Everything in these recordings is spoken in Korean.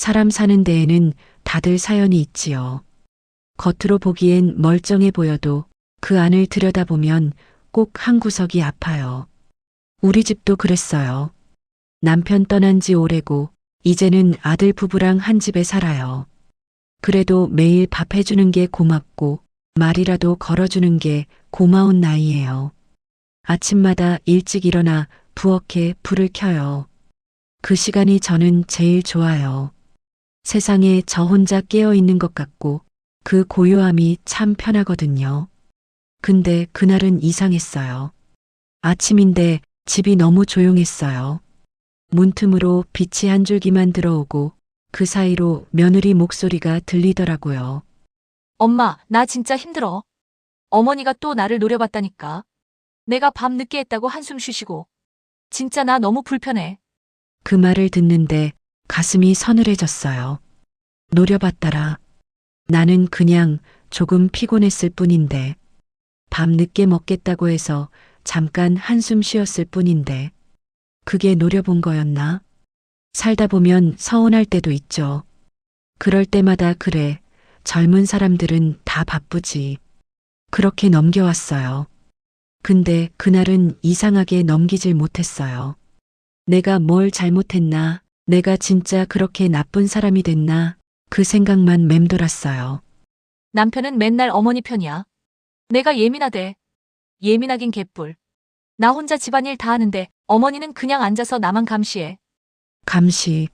사람 사는 데에는 다들 사연이 있지요. 겉으로 보기엔 멀쩡해 보여도 그 안을 들여다보면 꼭 한 구석이 아파요. 우리 집도 그랬어요. 남편 떠난 지 오래고 이제는 아들 부부랑 한 집에 살아요. 그래도 매일 밥 해주는 게 고맙고 말이라도 걸어주는 게 고마운 나이예요. 아침마다 일찍 일어나 부엌에 불을 켜요. 그 시간이 저는 제일 좋아요. 세상에 저 혼자 깨어 있는 것 같고 그 고요함이 참 편하거든요. 근데 그날은 이상했어요. 아침인데 집이 너무 조용했어요. 문틈으로 빛이 한 줄기만 들어오고 그 사이로 며느리 목소리가 들리더라고요. 엄마, 나 진짜 힘들어. 어머니가 또 나를 노려봤다니까. 내가 밤 늦게 했다고 한숨 쉬시고. 진짜 나 너무 불편해. 그 말을 듣는데 가슴이 서늘해졌어요. 노려봤더라. 나는 그냥 조금 피곤했을 뿐인데, 밤 늦게 먹겠다고 해서 잠깐 한숨 쉬었을 뿐인데, 그게 노려본 거였나? 살다 보면 서운할 때도 있죠. 그럴 때마다 그래, 젊은 사람들은 다 바쁘지. 그렇게 넘겨왔어요. 근데 그날은 이상하게 넘기질 못했어요. 내가 뭘 잘못했나, 내가 진짜 그렇게 나쁜 사람이 됐나, 그 생각만 맴돌았어요. 남편은 맨날 어머니 편이야. 내가 예민하대. 예민하긴 개뿔. 나 혼자 집안일 다 하는데 어머니는 그냥 앉아서 나만 감시해. 감시.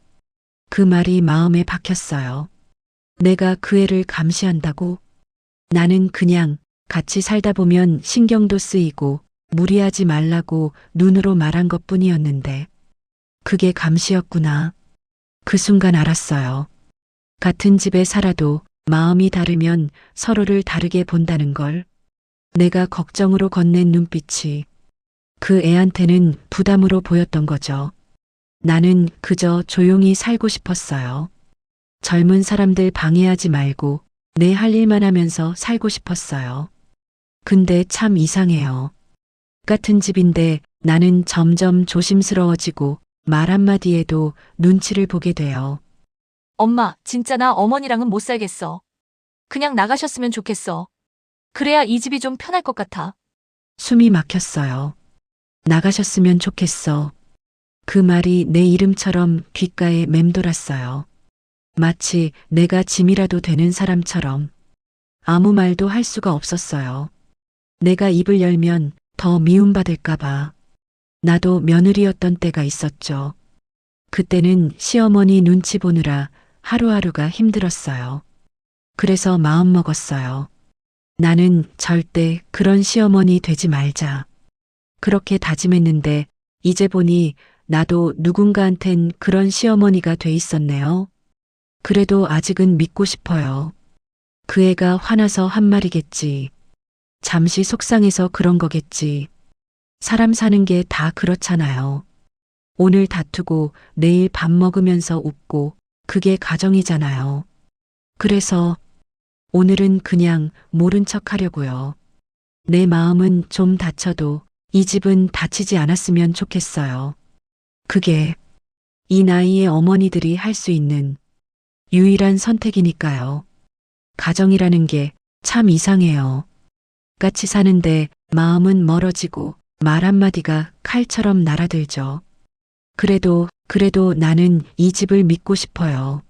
그 말이 마음에 박혔어요. 내가 그 애를 감시한다고? 나는 그냥 같이 살다 보면 신경도 쓰이고 무리하지 말라고 눈으로 말한 것 뿐이었는데, 그게 감시였구나. 그 순간 알았어요. 같은 집에 살아도 마음이 다르면 서로를 다르게 본다는 걸. 내가 걱정으로 건넨 눈빛이 그 애한테는 부담으로 보였던 거죠. 나는 그저 조용히 살고 싶었어요. 젊은 사람들 방해하지 말고 내 할 일만 하면서 살고 싶었어요. 근데 참 이상해요. 같은 집인데 나는 점점 조심스러워지고 말 한마디에도 눈치를 보게 돼요. 엄마, 진짜 나 어머니랑은 못 살겠어. 그냥 나가셨으면 좋겠어. 그래야 이 집이 좀 편할 것 같아. 숨이 막혔어요. 나가셨으면 좋겠어. 그 말이 내 이름처럼 귓가에 맴돌았어요. 마치 내가 짐이라도 되는 사람처럼. 아무 말도 할 수가 없었어요. 내가 입을 열면 더 미움받을까봐. 나도 며느리였던 때가 있었죠. 그때는 시어머니 눈치 보느라 하루하루가 힘들었어요. 그래서 마음먹었어요. 나는 절대 그런 시어머니 되지 말자. 그렇게 다짐했는데 이제 보니 나도 누군가한텐 그런 시어머니가 돼 있었네요. 그래도 아직은 믿고 싶어요. 그 애가 화나서 한 말이겠지. 잠시 속상해서 그런 거겠지. 사람 사는 게 다 그렇잖아요. 오늘 다투고 내일 밥 먹으면서 웃고 그게 가정이잖아요. 그래서 오늘은 그냥 모른 척 하려고요. 내 마음은 좀 다쳐도 이 집은 다치지 않았으면 좋겠어요. 그게 이 나이에 어머니들이 할 수 있는 유일한 선택이니까요. 가정이라는 게 참 이상해요. 같이 사는데 마음은 멀어지고 말 한마디가 칼처럼 날아들죠. 그래도 나는 이 집을 믿고 싶어요.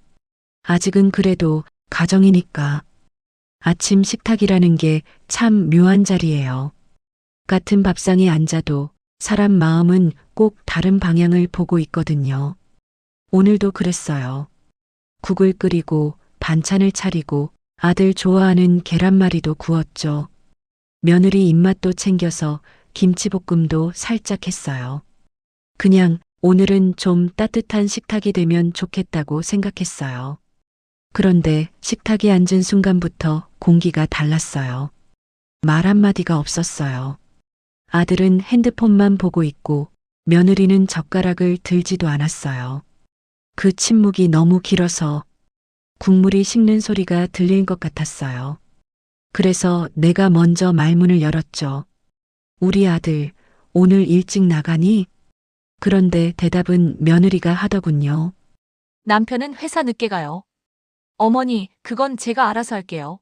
아직은 그래도 가정이니까. 아침 식탁이라는 게 참 묘한 자리예요. 같은 밥상에 앉아도 사람 마음은 꼭 다른 방향을 보고 있거든요. 오늘도 그랬어요. 국을 끓이고 반찬을 차리고 아들 좋아하는 계란말이도 구웠죠. 며느리 입맛도 챙겨서 김치볶음도 살짝 했어요. 그냥 오늘은 좀 따뜻한 식탁이 되면 좋겠다고 생각했어요. 그런데 식탁에 앉은 순간부터 공기가 달랐어요. 말 한마디가 없었어요. 아들은 핸드폰만 보고 있고 며느리는 젓가락을 들지도 않았어요. 그 침묵이 너무 길어서 국물이 식는 소리가 들릴 것 같았어요. 그래서 내가 먼저 말문을 열었죠. 우리 아들, 오늘 일찍 나가니? 그런데 대답은 며느리가 하더군요. 남편은 회사 늦게 가요. 어머니, 그건 제가 알아서 할게요.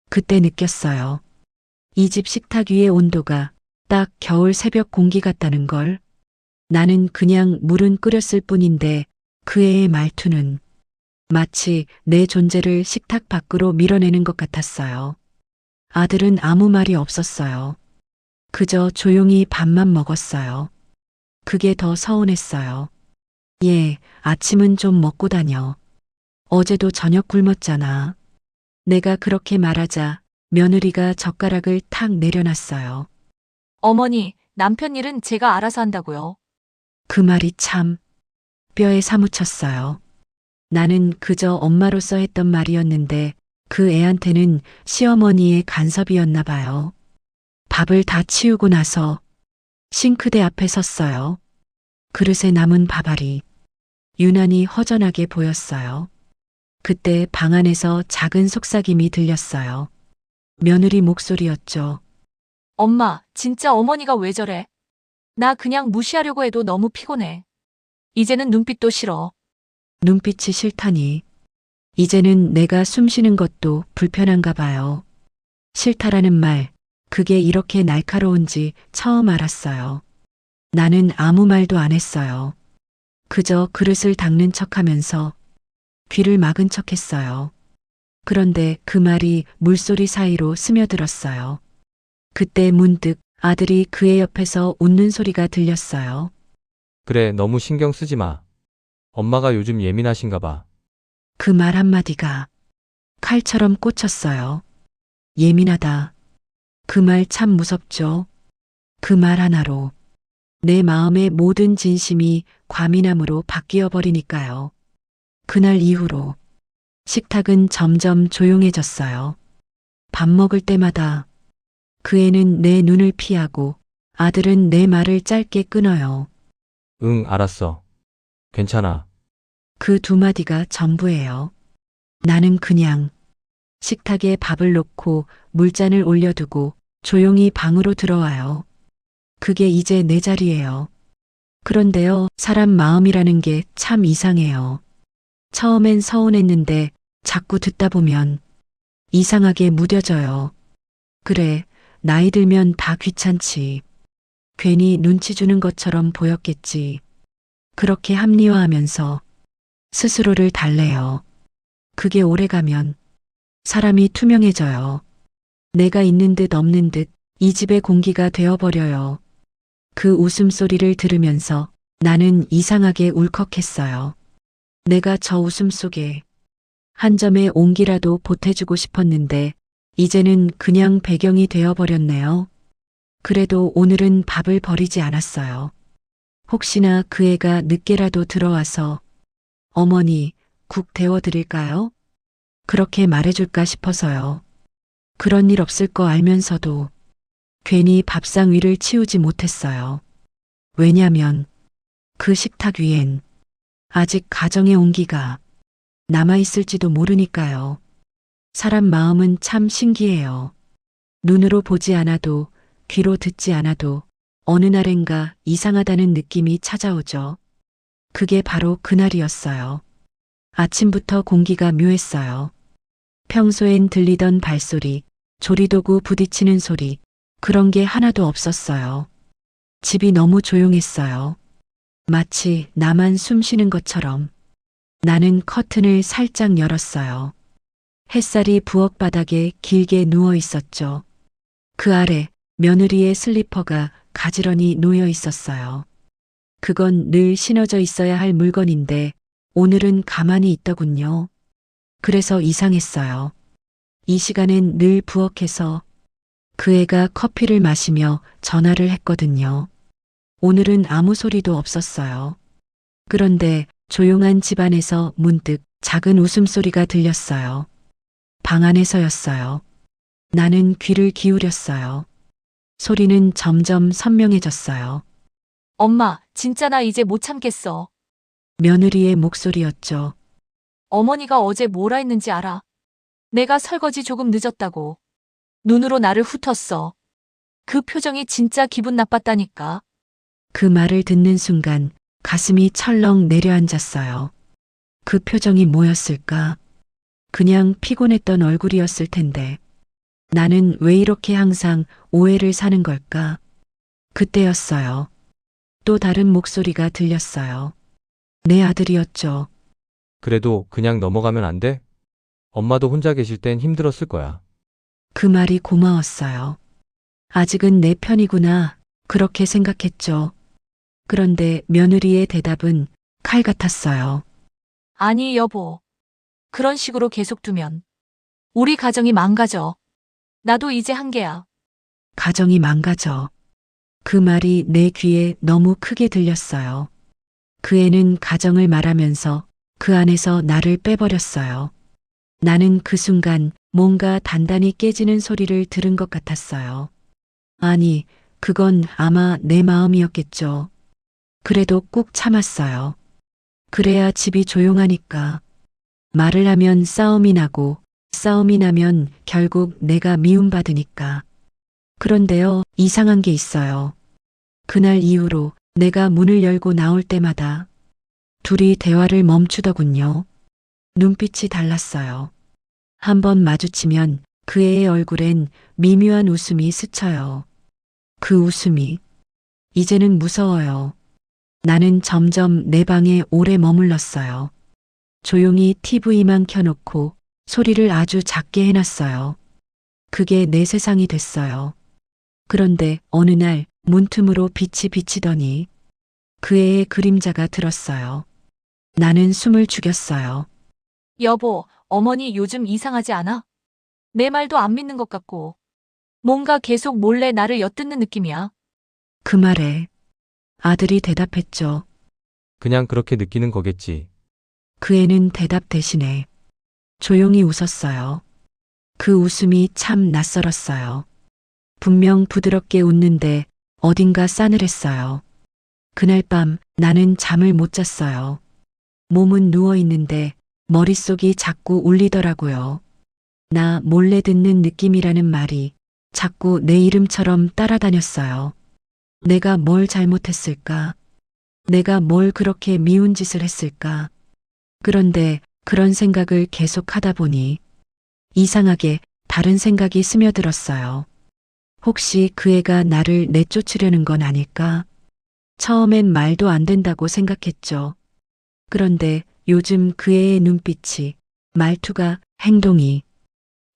그때 느꼈어요. 이 집 식탁 위의 온도가 딱 겨울 새벽 공기 같다는 걸. 나는 그냥 물은 끓였을 뿐인데 그 애의 말투는 마치 내 존재를 식탁 밖으로 밀어내는 것 같았어요. 아들은 아무 말이 없었어요. 그저 조용히 밥만 먹었어요. 그게 더 서운했어요. 얘, 아침은 좀 먹고 다녀. 어제도 저녁 굶었잖아. 내가 그렇게 말하자 며느리가 젓가락을 탁 내려놨어요. 어머니, 남편 일은 제가 알아서 한다고요. 그 말이 참 뼈에 사무쳤어요. 나는 그저 엄마로서 했던 말이었는데 그 애한테는 시어머니의 간섭이었나 봐요. 밥을 다 치우고 나서 싱크대 앞에 섰어요. 그릇에 남은 밥알이 유난히 허전하게 보였어요. 그때 방 안에서 작은 속삭임이 들렸어요. 며느리 목소리였죠. 엄마, 진짜 어머니가 왜 저래? 나 그냥 무시하려고 해도 너무 피곤해. 이제는 눈빛도 싫어. 눈빛이 싫다니. 이제는 내가 숨 쉬는 것도 불편한가 봐요. 싫다라는 말, 그게 이렇게 날카로운지 처음 알았어요. 나는 아무 말도 안 했어요. 그저 그릇을 닦는 척 하면서 귀를 막은 척 했어요. 그런데 그 말이 물소리 사이로 스며들었어요. 그때 문득 아들이 그의 옆에서 웃는 소리가 들렸어요. 그래, 너무 신경 쓰지 마. 엄마가 요즘 예민하신가 봐. 그 말 한마디가 칼처럼 꽂혔어요. 예민하다. 그 말 참 무섭죠. 그 말 하나로 내 마음의 모든 진심이 과민함으로 바뀌어 버리니까요. 그날 이후로 식탁은 점점 조용해졌어요. 밥 먹을 때마다 그 애는 내 눈을 피하고 아들은 내 말을 짧게 끊어요. 응, 알았어. 괜찮아. 그 두 마디가 전부예요. 나는 그냥 식탁에 밥을 놓고 물잔을 올려두고 조용히 방으로 들어와요. 그게 이제 내 자리예요. 그런데요, 사람 마음이라는 게 참 이상해요. 처음엔 서운했는데 자꾸 듣다 보면 이상하게 무뎌져요. 그래, 나이 들면 다 귀찮지. 괜히 눈치 주는 것처럼 보였겠지. 그렇게 합리화하면서 스스로를 달래요. 그게 오래가면 사람이 투명해져요. 내가 있는 듯 없는 듯 이 집의 공기가 되어버려요. 그 웃음소리를 들으면서 나는 이상하게 울컥했어요. 내가 저 웃음 속에 한 점의 온기라도 보태주고 싶었는데 이제는 그냥 배경이 되어버렸네요. 그래도 오늘은 밥을 버리지 않았어요. 혹시나 그 애가 늦게라도 들어와서 어머니, 국 데워드릴까요? 그렇게 말해줄까 싶어서요. 그런 일 없을 거 알면서도 괜히 밥상 위를 치우지 못했어요. 왜냐면 그 식탁 위엔 아직 가정의 온기가 남아있을지도 모르니까요. 사람 마음은 참 신기해요. 눈으로 보지 않아도 귀로 듣지 않아도 어느 날엔가 이상하다는 느낌이 찾아오죠. 그게 바로 그날이었어요. 아침부터 공기가 묘했어요. 평소엔 들리던 발소리, 조리도구 부딪히는 소리, 그런 게 하나도 없었어요. 집이 너무 조용했어요. 마치 나만 숨 쉬는 것처럼. 나는 커튼을 살짝 열었어요. 햇살이 부엌 바닥에 길게 누워 있었죠. 그 아래 며느리의 슬리퍼가 가지런히 놓여 있었어요. 그건 늘 신어져 있어야 할 물건인데 오늘은 가만히 있더군요. 그래서 이상했어요. 이 시간엔 늘 부엌에서 그 애가 커피를 마시며 전화를 했거든요. 오늘은 아무 소리도 없었어요. 그런데 조용한 집안에서 문득 작은 웃음소리가 들렸어요. 방 안에서였어요. 나는 귀를 기울였어요. 소리는 점점 선명해졌어요. 엄마, 진짜 나 이제 못 참겠어. 며느리의 목소리였죠. 어머니가 어제 뭐라 했는지 알아? 내가 설거지 조금 늦었다고. 눈으로 나를 훑었어. 그 표정이 진짜 기분 나빴다니까. 그 말을 듣는 순간 가슴이 철렁 내려앉았어요. 그 표정이 뭐였을까? 그냥 피곤했던 얼굴이었을 텐데. 나는 왜 이렇게 항상 오해를 사는 걸까? 그때였어요. 또 다른 목소리가 들렸어요. 내 아들이었죠. 그래도 그냥 넘어가면 안 돼? 엄마도 혼자 계실 땐 힘들었을 거야. 그 말이 고마웠어요. 아직은 내 편이구나. 그렇게 생각했죠. 그런데 며느리의 대답은 칼 같았어요. 아니, 여보. 그런 식으로 계속 두면 우리 가정이 망가져. 나도 이제 한계야. 가정이 망가져. 그 말이 내 귀에 너무 크게 들렸어요. 그 애는 가정을 말하면서 그 안에서 나를 빼버렸어요. 나는 그 순간 뭔가 단단히 깨지는 소리를 들은 것 같았어요. 아니, 그건 아마 내 마음이었겠죠. 그래도 꾹 참았어요. 그래야 집이 조용하니까. 말을 하면 싸움이 나고, 싸움이 나면 결국 내가 미움받으니까. 그런데요, 이상한 게 있어요. 그날 이후로 내가 문을 열고 나올 때마다 둘이 대화를 멈추더군요. 눈빛이 달랐어요. 한번 마주치면 그 애의 얼굴엔 미묘한 웃음이 스쳐요. 그 웃음이 이제는 무서워요. 나는 점점 내 방에 오래 머물렀어요. 조용히 TV만 켜놓고 소리를 아주 작게 해놨어요. 그게 내 세상이 됐어요. 그런데 어느 날 문틈으로 빛이 비치더니 그 애의 그림자가 들었어요. 나는 숨을 죽였어요. 여보, 어머니 요즘 이상하지 않아? 내 말도 안 믿는 것 같고. 뭔가 계속 몰래 나를 엿듣는 느낌이야. 그 말에 아들이 대답했죠. 그냥 그렇게 느끼는 거겠지. 그 애는 대답 대신에 조용히 웃었어요. 그 웃음이 참 낯설었어요. 분명 부드럽게 웃는데 어딘가 싸늘했어요. 그날 밤 나는 잠을 못 잤어요. 몸은 누워 있는데 머릿속이 자꾸 울리더라고요. 나 몰래 듣는 느낌이라는 말이 자꾸 내 이름처럼 따라다녔어요. 내가 뭘 잘못했을까? 내가 뭘 그렇게 미운 짓을 했을까? 그런데 그런 생각을 계속 하다 보니 이상하게 다른 생각이 스며들었어요. 혹시 그 애가 나를 내쫓으려는 건 아닐까? 처음엔 말도 안 된다고 생각했죠. 그런데 요즘 그 애의 눈빛이, 말투가, 행동이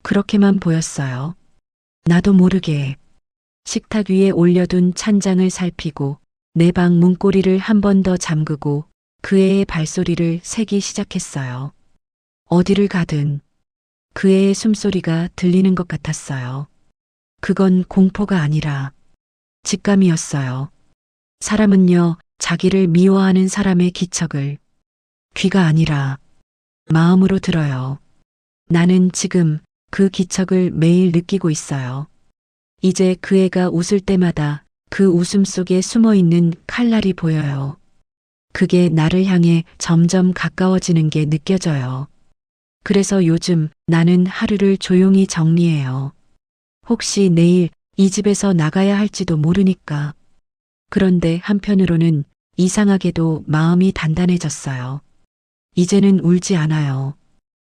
그렇게만 보였어요. 나도 모르게 식탁 위에 올려둔 찬장을 살피고 내 방 문고리를 한 번 더 잠그고 그 애의 발소리를 세기 시작했어요. 어디를 가든 그 애의 숨소리가 들리는 것 같았어요. 그건 공포가 아니라 직감이었어요. 사람은요, 자기를 미워하는 사람의 기척을 귀가 아니라 마음으로 들어요. 나는 지금 그 기척을 매일 느끼고 있어요. 이제 그 애가 웃을 때마다 그 웃음 속에 숨어 있는 칼날이 보여요. 그게 나를 향해 점점 가까워지는 게 느껴져요. 그래서 요즘 나는 하루를 조용히 정리해요. 혹시 내일 이 집에서 나가야 할지도 모르니까. 그런데 한편으로는 이상하게도 마음이 단단해졌어요. 이제는 울지 않아요.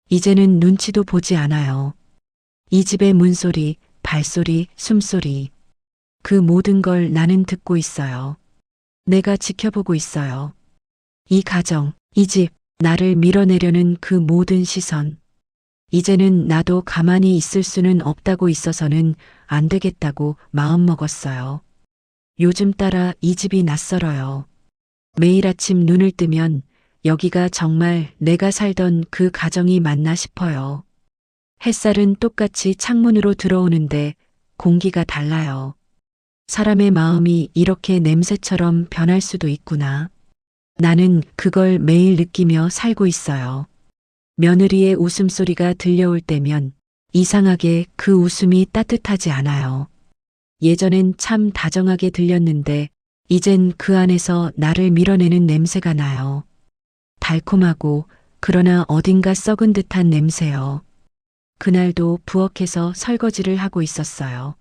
이제는 눈치도 보지 않아요. 이 집의 문소리, 발소리, 숨소리. 그 모든 걸 나는 듣고 있어요. 내가 지켜보고 있어요. 이 가정, 이 집, 나를 밀어내려는 그 모든 시선. 이제는 나도 가만히 있을 수는 없다고 있어서는 안 되겠다고 마음먹었어요. 요즘 따라 이 집이 낯설어요. 매일 아침 눈을 뜨면 여기가 정말 내가 살던 그 가정이 맞나 싶어요. 햇살은 똑같이 창문으로 들어오는데 공기가 달라요. 사람의 마음이 이렇게 냄새처럼 변할 수도 있구나. 나는 그걸 매일 느끼며 살고 있어요. 며느리의 웃음소리가 들려올 때면 이상하게 그 웃음이 따뜻하지 않아요. 예전엔 참 다정하게 들렸는데 이젠 그 안에서 나를 밀어내는 냄새가 나요. 달콤하고 그러나 어딘가 썩은 듯한 냄새요. 그날도 부엌에서 설거지를 하고 있었어요.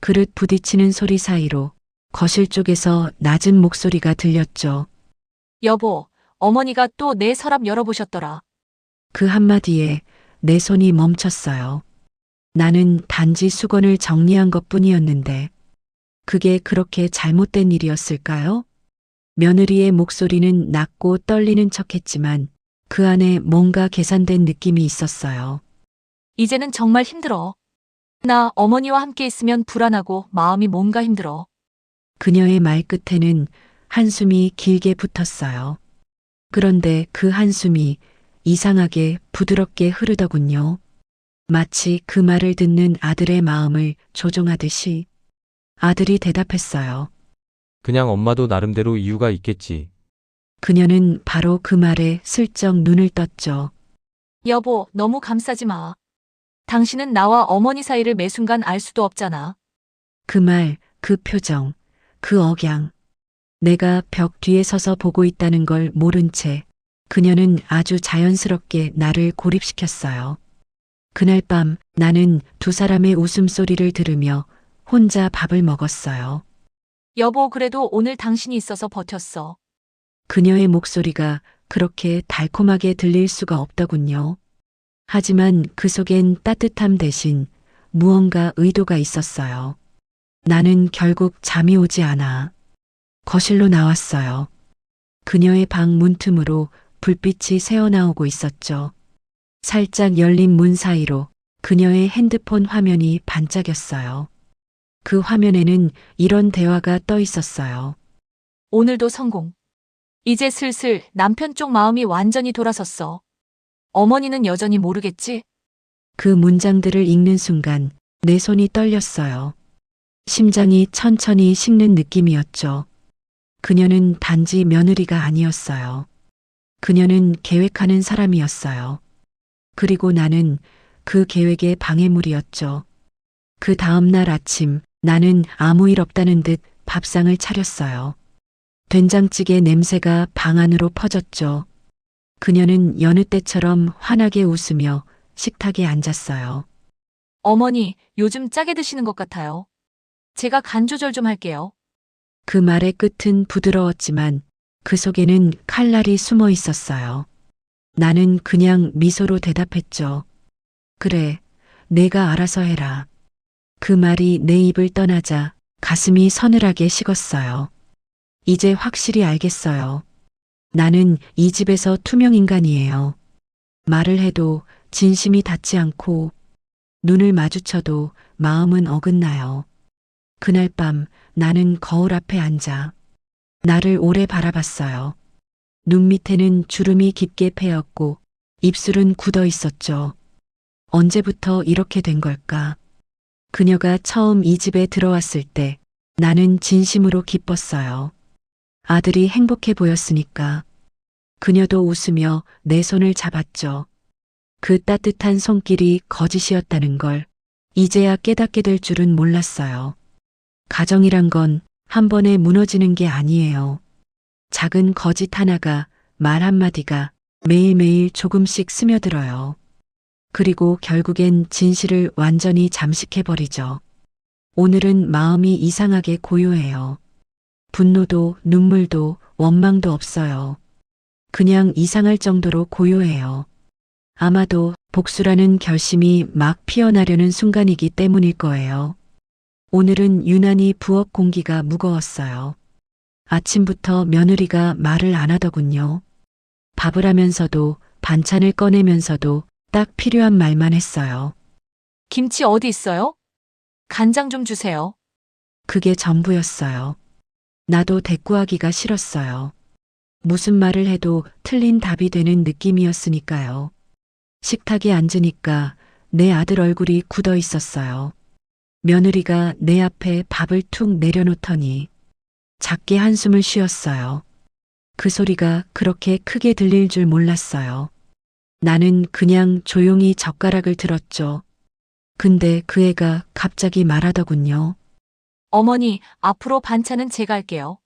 그릇 부딪히는 소리 사이로 거실 쪽에서 낮은 목소리가 들렸죠. 여보, 어머니가 또 내 서랍 열어보셨더라. 그 한마디에 내 손이 멈췄어요. 나는 단지 수건을 정리한 것뿐이었는데 그게 그렇게 잘못된 일이었을까요? 며느리의 목소리는 낮고 떨리는 척했지만 그 안에 뭔가 계산된 느낌이 있었어요. 이제는 정말 힘들어. 나 어머니와 함께 있으면 불안하고 마음이 뭔가 힘들어. 그녀의 말 끝에는 한숨이 길게 붙었어요. 그런데 그 한숨이 이상하게 부드럽게 흐르더군요. 마치 그 말을 듣는 아들의 마음을 조종하듯이 아들이 대답했어요. 그냥 엄마도 나름대로 이유가 있겠지. 그녀는 바로 그 말에 슬쩍 눈을 떴죠. 여보, 너무 감싸지 마. 당신은 나와 어머니 사이를 매 순간 알 수도 없잖아. 그 말, 그 표정, 그 억양. 내가 벽 뒤에 서서 보고 있다는 걸 모른 채 그녀는 아주 자연스럽게 나를 고립시켰어요. 그날 밤 나는 두 사람의 웃음소리를 들으며 혼자 밥을 먹었어요. 여보, 그래도 오늘 당신이 있어서 버텼어. 그녀의 목소리가 그렇게 달콤하게 들릴 수가 없더군요. 하지만 그 속엔 따뜻함 대신 무언가 의도가 있었어요. 나는 결국 잠이 오지 않아 거실로 나왔어요. 그녀의 방 문틈으로 불빛이 새어나오고 있었죠. 살짝 열린 문 사이로 그녀의 핸드폰 화면이 반짝였어요. 그 화면에는 이런 대화가 떠 있었어요. 오늘도 성공. 이제 슬슬 남편 쪽 마음이 완전히 돌아섰어. 어머니는 여전히 모르겠지? 그 문장들을 읽는 순간 내 손이 떨렸어요. 심장이 천천히 식는 느낌이었죠. 그녀는 단지 며느리가 아니었어요. 그녀는 계획하는 사람이었어요. 그리고 나는 그 계획의 방해물이었죠. 그 다음 날 아침 나는 아무 일 없다는 듯 밥상을 차렸어요. 된장찌개 냄새가 방 안으로 퍼졌죠. 그녀는 여느 때처럼 환하게 웃으며 식탁에 앉았어요. 어머니, 요즘 짜게 드시는 것 같아요. 제가 간 조절 좀 할게요. 그 말의 끝은 부드러웠지만 그 속에는 칼날이 숨어 있었어요. 나는 그냥 미소로 대답했죠. 그래, 내가 알아서 해라. 그 말이 내 입을 떠나자 가슴이 서늘하게 식었어요. 이제 확실히 알겠어요. 나는 이 집에서 투명 인간이에요. 말을 해도 진심이 닿지 않고 눈을 마주쳐도 마음은 어긋나요. 그날 밤 나는 거울 앞에 앉아 나를 오래 바라봤어요. 눈 밑에는 주름이 깊게 패였고 입술은 굳어 있었죠. 언제부터 이렇게 된 걸까? 그녀가 처음 이 집에 들어왔을 때 나는 진심으로 기뻤어요. 아들이 행복해 보였으니까. 그녀도 웃으며 내 손을 잡았죠. 그 따뜻한 손길이 거짓이었다는 걸 이제야 깨닫게 될 줄은 몰랐어요. 가정이란 건 한 번에 무너지는 게 아니에요. 작은 거짓 하나가, 말 한마디가 매일매일 조금씩 스며들어요. 그리고 결국엔 진실을 완전히 잠식해버리죠. 오늘은 마음이 이상하게 고요해요. 분노도 눈물도 원망도 없어요. 그냥 이상할 정도로 고요해요. 아마도 복수라는 결심이 막 피어나려는 순간이기 때문일 거예요. 오늘은 유난히 부엌 공기가 무거웠어요. 아침부터 며느리가 말을 안 하더군요. 밥을 하면서도 반찬을 꺼내면서도 딱 필요한 말만 했어요. 김치 어디 있어요? 간장 좀 주세요. 그게 전부였어요. 나도 대꾸하기가 싫었어요. 무슨 말을 해도 틀린 답이 되는 느낌이었으니까요. 식탁에 앉으니까 내 아들 얼굴이 굳어 있었어요. 며느리가 내 앞에 밥을 툭 내려놓더니 작게 한숨을 쉬었어요. 그 소리가 그렇게 크게 들릴 줄 몰랐어요. 나는 그냥 조용히 젓가락을 들었죠. 근데 그 애가 갑자기 말하더군요. 어머니, 앞으로 반찬은 제가 할게요.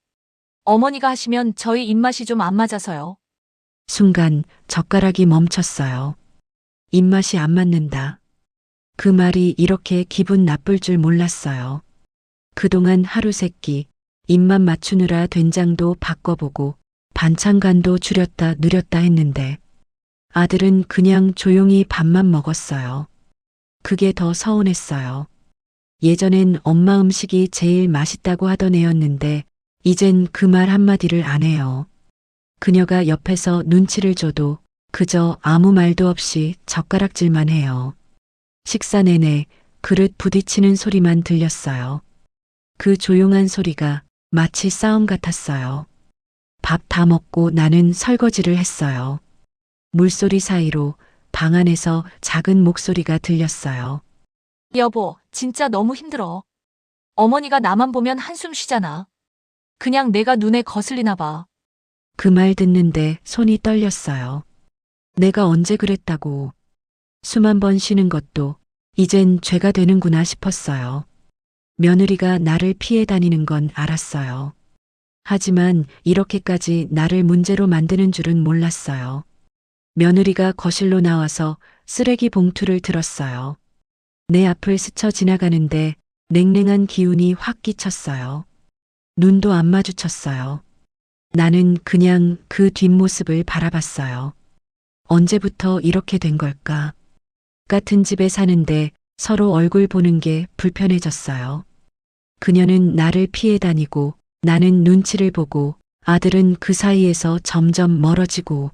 어머니가 하시면 저희 입맛이 좀 안 맞아서요. 순간 젓가락이 멈췄어요. 입맛이 안 맞는다. 그 말이 이렇게 기분 나쁠 줄 몰랐어요. 그동안 하루 세끼 입맛 맞추느라 된장도 바꿔보고 반찬간도 줄였다 늘렸다 했는데 아들은 그냥 조용히 밥만 먹었어요. 그게 더 서운했어요. 예전엔 엄마 음식이 제일 맛있다고 하던 애였는데 이젠 그 말 한마디를 안 해요. 그녀가 옆에서 눈치를 줘도 그저 아무 말도 없이 젓가락질만 해요. 식사 내내 그릇 부딪히는 소리만 들렸어요. 그 조용한 소리가 마치 싸움 같았어요. 밥 다 먹고 나는 설거지를 했어요. 물소리 사이로 방 안에서 작은 목소리가 들렸어요. 여보, 진짜 너무 힘들어. 어머니가 나만 보면 한숨 쉬잖아. 그냥 내가 눈에 거슬리나 봐. 그 말 듣는데 손이 떨렸어요. 내가 언제 그랬다고. 숨 한 번 쉬는 것도 이젠 죄가 되는구나 싶었어요. 며느리가 나를 피해 다니는 건 알았어요. 하지만 이렇게까지 나를 문제로 만드는 줄은 몰랐어요. 며느리가 거실로 나와서 쓰레기 봉투를 들었어요. 내 앞을 스쳐 지나가는데 냉랭한 기운이 확 끼쳤어요. 눈도 안 마주쳤어요. 나는 그냥 그 뒷모습을 바라봤어요. 언제부터 이렇게 된 걸까? 같은 집에 사는데 서로 얼굴 보는 게 불편해졌어요. 그녀는 나를 피해 다니고 나는 눈치를 보고 아들은 그 사이에서 점점 멀어지고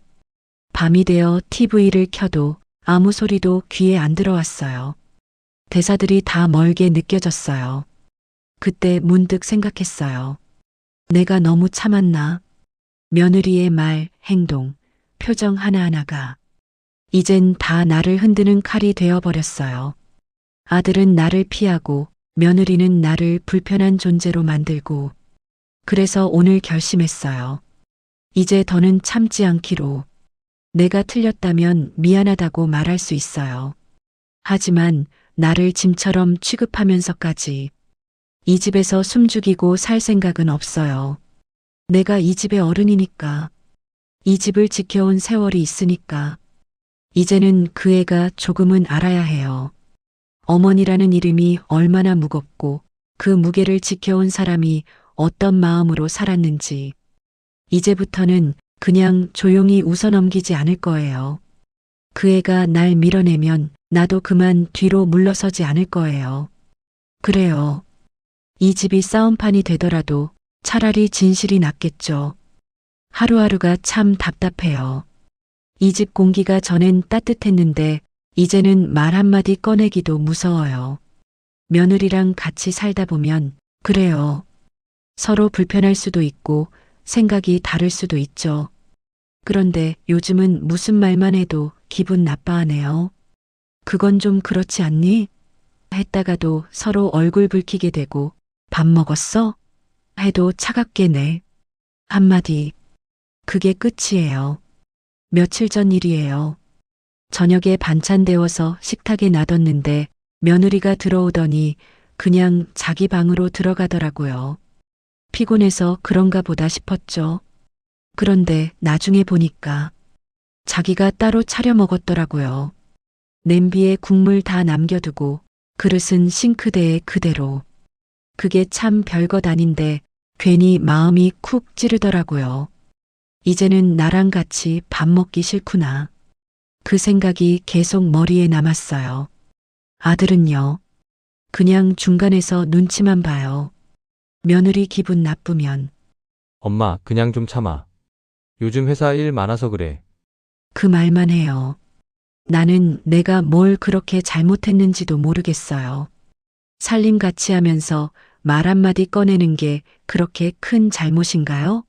밤이 되어 TV를 켜도 아무 소리도 귀에 안 들어왔어요. 대사들이 다 멀게 느껴졌어요. 그때 문득 생각했어요. 내가 너무 참았나? 며느리의 말, 행동, 표정 하나하나가 이젠 다 나를 흔드는 칼이 되어버렸어요. 아들은 나를 피하고 며느리는 나를 불편한 존재로 만들고 그래서 오늘 결심했어요. 이제 더는 참지 않기로. 내가 틀렸다면 미안하다고 말할 수 있어요. 하지만 나를 짐처럼 취급하면서까지 이 집에서 숨죽이고 살 생각은 없어요. 내가 이 집의 어른이니까. 이 집을 지켜온 세월이 있으니까. 이제는 그 애가 조금은 알아야 해요. 어머니라는 이름이 얼마나 무겁고 그 무게를 지켜온 사람이 어떤 마음으로 살았는지. 이제부터는 그냥 조용히 웃어넘기지 않을 거예요. 그 애가 날 밀어내면 나도 그만 뒤로 물러서지 않을 거예요. 그래요. 이 집이 싸움판이 되더라도 차라리 진실이 낫겠죠. 하루하루가 참 답답해요. 이 집 공기가 전엔 따뜻했는데 이제는 말 한마디 꺼내기도 무서워요. 며느리랑 같이 살다 보면 그래요. 서로 불편할 수도 있고 생각이 다를 수도 있죠. 그런데 요즘은 무슨 말만 해도 기분 나빠하네요. 그건 좀 그렇지 않니? 했다가도 서로 얼굴 붉히게 되고 밥 먹었어? 해도 차갑게 내. 한마디. 그게 끝이에요. 며칠 전 일이에요. 저녁에 반찬 데워서 식탁에 놔뒀는데 며느리가 들어오더니 그냥 자기 방으로 들어가더라고요. 피곤해서 그런가 보다 싶었죠. 그런데 나중에 보니까 자기가 따로 차려 먹었더라고요. 냄비에 국물 다 남겨두고 그릇은 싱크대에 그대로. 그게 참 별것 아닌데 괜히 마음이 쿡 찌르더라고요. 이제는 나랑 같이 밥 먹기 싫구나. 그 생각이 계속 머리에 남았어요. 아들은요. 그냥 중간에서 눈치만 봐요. 며느리 기분 나쁘면 엄마, 그냥 좀 참아. 요즘 회사 일 많아서 그래. 그 말만 해요. 나는 내가 뭘 그렇게 잘못했는지도 모르겠어요. 살림같이 하면서 말 한마디 꺼내는 게 그렇게 큰 잘못인가요?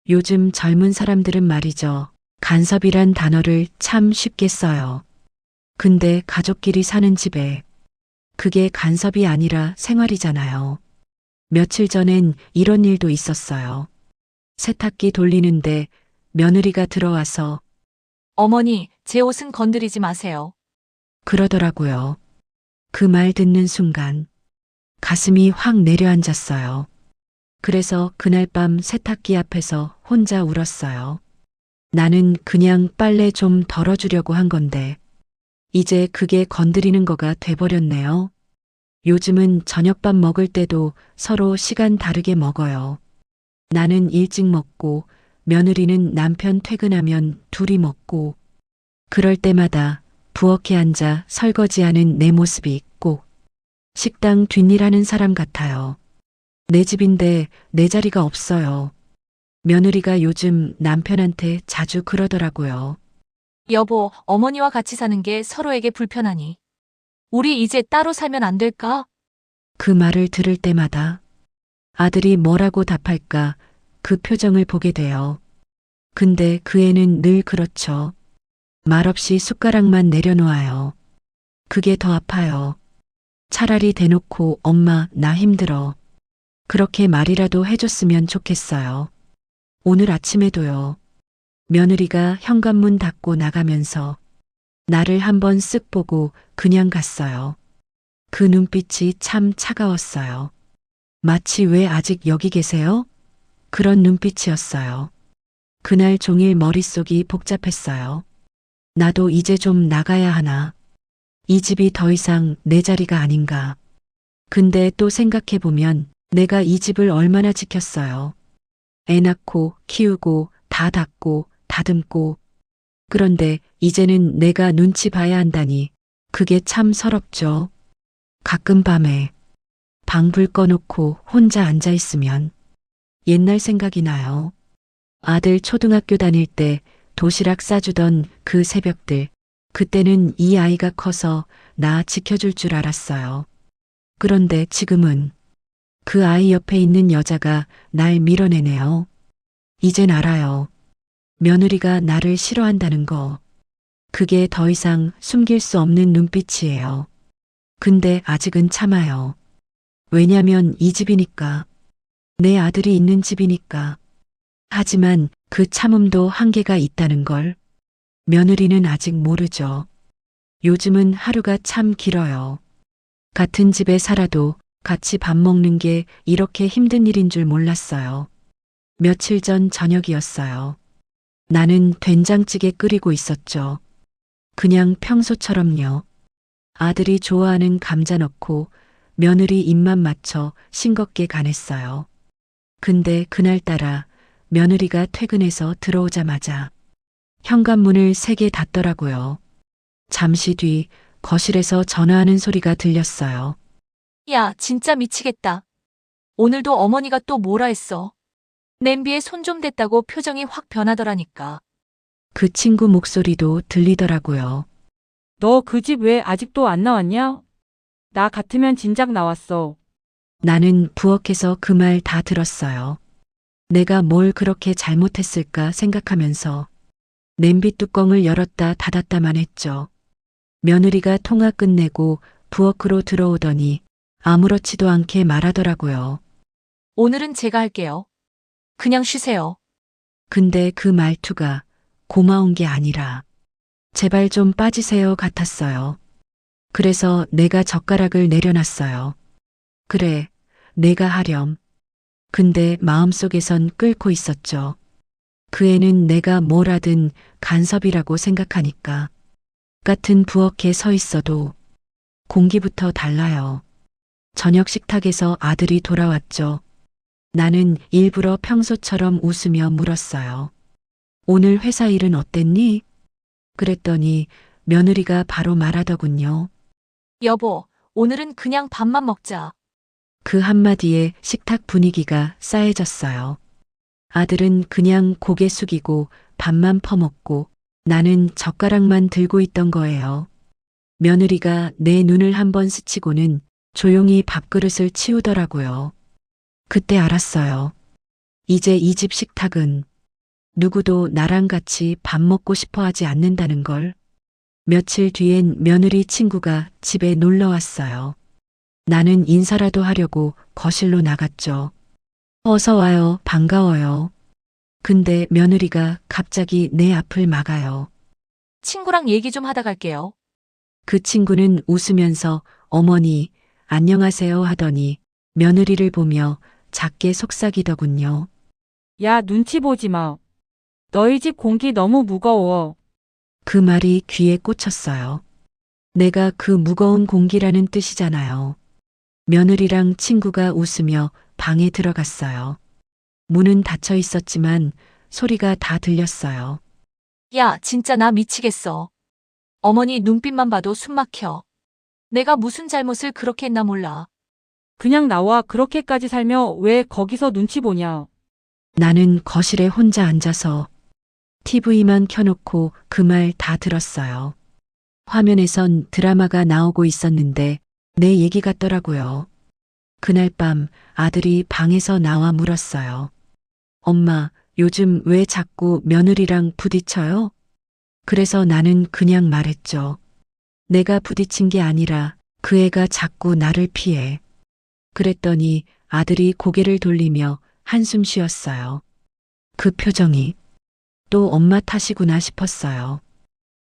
요즘 젊은 사람들은 말이죠. 간섭이란 단어를 참 쉽게 써요. 근데 가족끼리 사는 집에 그게 간섭이 아니라 생활이잖아요. 며칠 전엔 이런 일도 있었어요. 세탁기 돌리는데 며느리가 들어와서 어머니, 제 옷은 건드리지 마세요. 그러더라고요. 그 말 듣는 순간 가슴이 확 내려앉았어요. 그래서 그날 밤 세탁기 앞에서 혼자 울었어요. 나는 그냥 빨래 좀 덜어주려고 한 건데 이제 그게 건드리는 거가 돼버렸네요. 요즘은 저녁밥 먹을 때도 서로 시간 다르게 먹어요. 나는 일찍 먹고 며느리는 남편 퇴근하면 둘이 먹고 그럴 때마다 부엌에 앉아 설거지하는 내 모습이 꼭 식당 뒷일하는 사람 같아요. 내 집인데 내 자리가 없어요. 며느리가 요즘 남편한테 자주 그러더라고요. 여보, 어머니와 같이 사는 게 서로에게 불편하니. 우리 이제 따로 살면 안 될까? 그 말을 들을 때마다 아들이 뭐라고 답할까 그 표정을 보게 돼요. 근데 그 애는 늘 그렇죠. 말없이 숟가락만 내려놓아요. 그게 더 아파요. 차라리 대놓고 엄마 나 힘들어. 그렇게 말이라도 해줬으면 좋겠어요. 오늘 아침에도요. 며느리가 현관문 닫고 나가면서 나를 한번 쓱 보고 그냥 갔어요. 그 눈빛이 참 차가웠어요. 마치 왜 아직 여기 계세요? 그런 눈빛이었어요. 그날 종일 머릿속이 복잡했어요. 나도 이제 좀 나가야 하나. 이 집이 더 이상 내 자리가 아닌가. 근데 또 생각해보면 내가 이 집을 얼마나 지켰어요. 애 낳고 키우고 다 닦고 다듬고. 그런데 이제는 내가 눈치 봐야 한다니 그게 참 서럽죠. 가끔 밤에 방 불 꺼놓고 혼자 앉아 있으면 옛날 생각이 나요. 아들 초등학교 다닐 때 도시락 싸주던 그 새벽들. 그때는 이 아이가 커서 나 지켜줄 줄 알았어요. 그런데 지금은 그 아이 옆에 있는 여자가 날 밀어내네요. 이젠 알아요. 며느리가 나를 싫어한다는 거. 그게 더 이상 숨길 수 없는 눈빛이에요. 근데 아직은 참아요. 왜냐면 이 집이니까. 내 아들이 있는 집이니까. 하지만 그 참음도 한계가 있다는 걸 며느리는 아직 모르죠. 요즘은 하루가 참 길어요. 같은 집에 살아도 같이 밥 먹는 게 이렇게 힘든 일인 줄 몰랐어요. 며칠 전 저녁이었어요. 나는 된장찌개 끓이고 있었죠. 그냥 평소처럼요. 아들이 좋아하는 감자 넣고 며느리 입만 맞춰 싱겁게 간했어요. 근데 그날따라 며느리가 퇴근해서 들어오자마자 현관문을 3개 닫더라고요. 잠시 뒤 거실에서 전화하는 소리가 들렸어요. 야, 진짜 미치겠다. 오늘도 어머니가 또 뭐라 했어. 냄비에 손 좀 댔다고 표정이 확 변하더라니까. 그 친구 목소리도 들리더라고요. 너 그 집 왜 아직도 안 나왔냐? 나 같으면 진작 나왔어. 나는 부엌에서 그 말 다 들었어요. 내가 뭘 그렇게 잘못했을까 생각하면서 냄비 뚜껑을 열었다 닫았다만 했죠. 며느리가 통화 끝내고 부엌으로 들어오더니 아무렇지도 않게 말하더라고요. 오늘은 제가 할게요. 그냥 쉬세요. 근데 그 말투가 고마운 게 아니라 제발 좀 빠지세요 같았어요. 그래서 내가 젓가락을 내려놨어요. 그래, 내가 하렴. 근데 마음속에선 끓고 있었죠. 그 애는 내가 뭘 하든 간섭이라고 생각하니까. 같은 부엌에 서 있어도 공기부터 달라요. 저녁 식탁에서 아들이 돌아왔죠. 나는 일부러 평소처럼 웃으며 물었어요. 오늘 회사 일은 어땠니? 그랬더니 며느리가 바로 말하더군요. 여보, 오늘은 그냥 밥만 먹자. 그 한마디에 식탁 분위기가 싸해졌어요. 아들은 그냥 고개 숙이고 밥만 퍼먹고 나는 젓가락만 들고 있던 거예요. 며느리가 내 눈을 한번 스치고는 조용히 밥그릇을 치우더라고요. 그때 알았어요. 이제 이 집 식탁은 누구도 나랑 같이 밥 먹고 싶어 하지 않는다는 걸. 며칠 뒤엔 며느리 친구가 집에 놀러 왔어요. 나는 인사라도 하려고 거실로 나갔죠. 어서 와요, 반가워요. 근데 며느리가 갑자기 내 앞을 막아요. 친구랑 얘기 좀 하다 갈게요. 그 친구는 웃으면서 어머니, 안녕하세요 하더니 며느리를 보며 작게 속삭이더군요. 야, 눈치 보지 마. 너희 집 공기 너무 무거워. 그 말이 귀에 꽂혔어요. 내가 그 무거운 공기라는 뜻이잖아요. 며느리랑 친구가 웃으며 방에 들어갔어요. 문은 닫혀 있었지만 소리가 다 들렸어요. 야, 진짜 나 미치겠어. 어머니 눈빛만 봐도 숨 막혀. 내가 무슨 잘못을 그렇게 했나 몰라. 그냥 나와 그렇게까지 살며 왜 거기서 눈치 보냐. 나는 거실에 혼자 앉아서 TV만 켜놓고 그 말 다 들었어요. 화면에선 드라마가 나오고 있었는데 내 얘기 같더라고요. 그날 밤 아들이 방에서 나와 물었어요. 엄마, 요즘 왜 자꾸 며느리랑 부딪혀요? 그래서 나는 그냥 말했죠. 내가 부딪힌 게 아니라 그 애가 자꾸 나를 피해. 그랬더니 아들이 고개를 돌리며 한숨 쉬었어요. 그 표정이 또 엄마 탓이구나 싶었어요.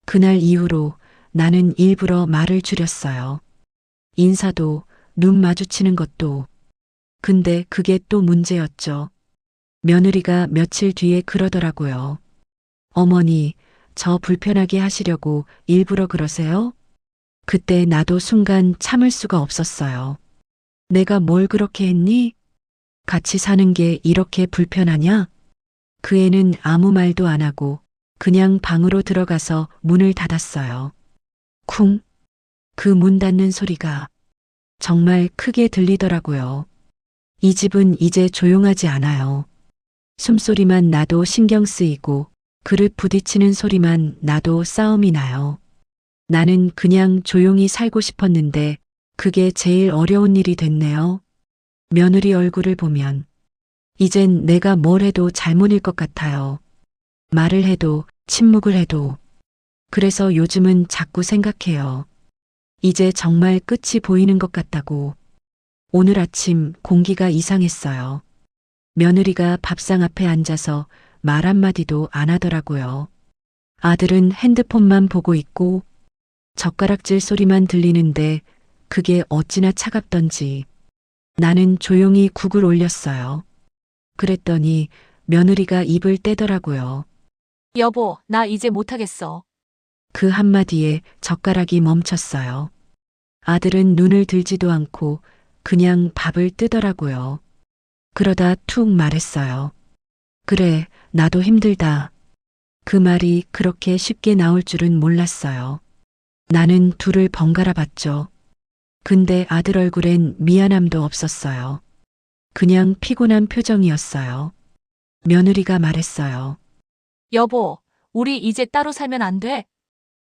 그날 이후로 나는 일부러 말을 줄였어요. 인사도, 눈 마주치는 것도. 근데 그게 또 문제였죠. 며느리가 며칠 뒤에 그러더라고요. 어머니, 저 불편하게 하시려고 일부러 그러세요? 그때 나도 순간 참을 수가 없었어요. 내가 뭘 그렇게 했니? 같이 사는 게 이렇게 불편하냐? 그 애는 아무 말도 안 하고 그냥 방으로 들어가서 문을 닫았어요. 쿵. 그 문 닫는 소리가 정말 크게 들리더라고요. 이 집은 이제 조용하지 않아요. 숨소리만 나도 신경 쓰이고 그릇 부딪히는 소리만 나도 싸움이 나요. 나는 그냥 조용히 살고 싶었는데 그게 제일 어려운 일이 됐네요. 며느리 얼굴을 보면 이젠 내가 뭘 해도 잘못일 것 같아요. 말을 해도 침묵을 해도. 그래서 요즘은 자꾸 생각해요. 이제 정말 끝이 보이는 것 같다고. 오늘 아침 공기가 이상했어요. 며느리가 밥상 앞에 앉아서 말 한마디도 안 하더라고요. 아들은 핸드폰만 보고 있고 젓가락질 소리만 들리는데 그게 어찌나 차갑던지. 나는 조용히 국을 올렸어요. 그랬더니 며느리가 입을 떼더라고요. 여보, 나 이제 못하겠어. 그 한마디에 젓가락이 멈췄어요. 아들은 눈을 들지도 않고 그냥 밥을 뜨더라고요. 그러다 툭 말했어요. 그래, 나도 힘들다. 그 말이 그렇게 쉽게 나올 줄은 몰랐어요. 나는 둘을 번갈아 봤죠. 근데 아들 얼굴엔 미안함도 없었어요. 그냥 피곤한 표정이었어요. 며느리가 말했어요. 여보, 우리 이제 따로 살면 안 돼?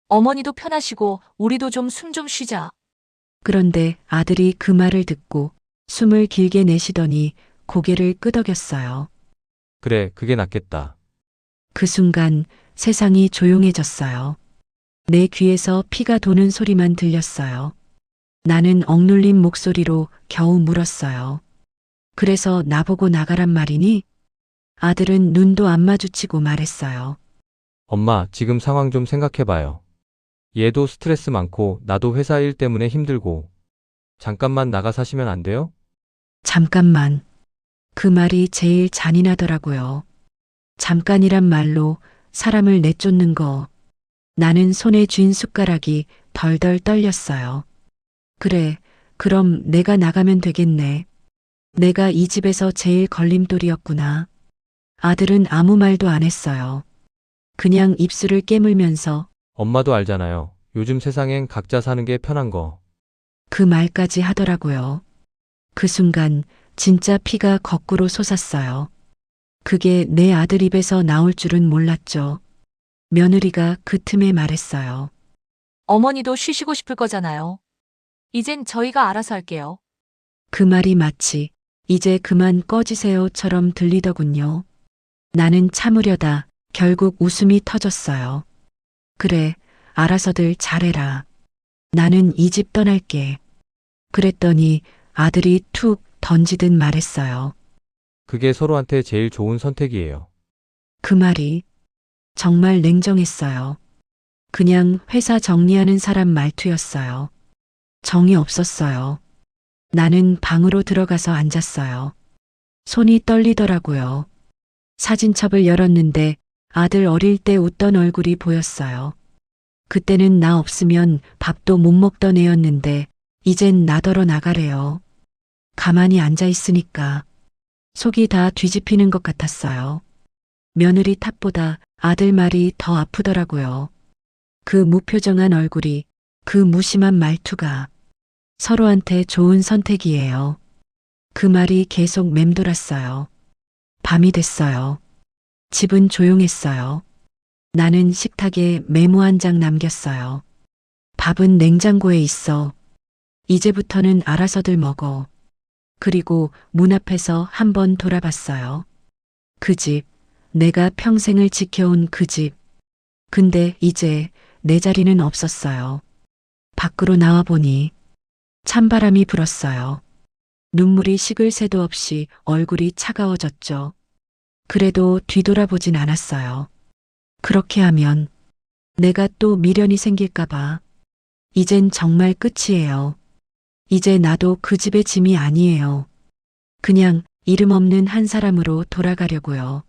어머니도 편하시고 우리도 좀 숨 좀 쉬자. 그런데 아들이 그 말을 듣고 숨을 길게 내쉬더니 고개를 끄덕였어요. 그래, 그게 낫겠다. 그 순간 세상이 조용해졌어요. 내 귀에서 피가 도는 소리만 들렸어요. 나는 억눌린 목소리로 겨우 물었어요. 그래서 나보고 나가란 말이니? 아들은 눈도 안 마주치고 말했어요. 엄마, 지금 상황 좀 생각해봐요. 얘도 스트레스 많고 나도 회사 일 때문에 힘들고 잠깐만 나가 사시면 안 돼요? 잠깐만. 그 말이 제일 잔인하더라고요. 잠깐이란 말로 사람을 내쫓는 거. 나는 손에 쥔 숟가락이 덜덜 떨렸어요. 그래, 그럼 내가 나가면 되겠네. 내가 이 집에서 제일 걸림돌이었구나. 아들은 아무 말도 안 했어요. 그냥 입술을 깨물면서 엄마도 알잖아요. 요즘 세상엔 각자 사는 게 편한 거. 그 말까지 하더라고요. 그 순간 진짜 피가 거꾸로 솟았어요. 그게 내 아들 입에서 나올 줄은 몰랐죠. 며느리가 그 틈에 말했어요. 어머니도 쉬시고 싶을 거잖아요. 이젠 저희가 알아서 할게요. 그 말이 마치 이제 그만 꺼지세요처럼 들리더군요. 나는 참으려다 결국 웃음이 터졌어요. 그래, 알아서들 잘해라. 나는 이 집 떠날게. 그랬더니 아들이 툭 던지듯 말했어요. 그게 서로한테 제일 좋은 선택이에요. 그 말이 정말 냉정했어요. 그냥 회사 정리하는 사람 말투였어요. 정이 없었어요. 나는 방으로 들어가서 앉았어요. 손이 떨리더라고요. 사진첩을 열었는데 아들 어릴 때 웃던 얼굴이 보였어요. 그때는 나 없으면 밥도 못 먹던 애였는데 이젠 나더러 나가래요. 가만히 앉아 있으니까 속이 다 뒤집히는 것 같았어요. 며느리 탓보다 아들 말이 더 아프더라고요. 그 무표정한 얼굴이, 그 무심한 말투가 서로한테 좋은 선택이에요. 그 말이 계속 맴돌았어요. 밤이 됐어요. 집은 조용했어요. 나는 식탁에 메모 한 장 남겼어요. 밥은 냉장고에 있어. 이제부터는 알아서들 먹어. 그리고 문 앞에서 한번 돌아봤어요. 그 집, 내가 평생을 지켜온 그 집. 근데 이제 내 자리는 없었어요. 밖으로 나와 보니 찬바람이 불었어요. 눈물이 식을 새도 없이 얼굴이 차가워졌죠. 그래도 뒤돌아보진 않았어요. 그렇게 하면 내가 또 미련이 생길까봐. 이젠 정말 끝이에요. 이제 나도 그 집의 짐이 아니에요. 그냥 이름 없는 한 사람으로 돌아가려고요.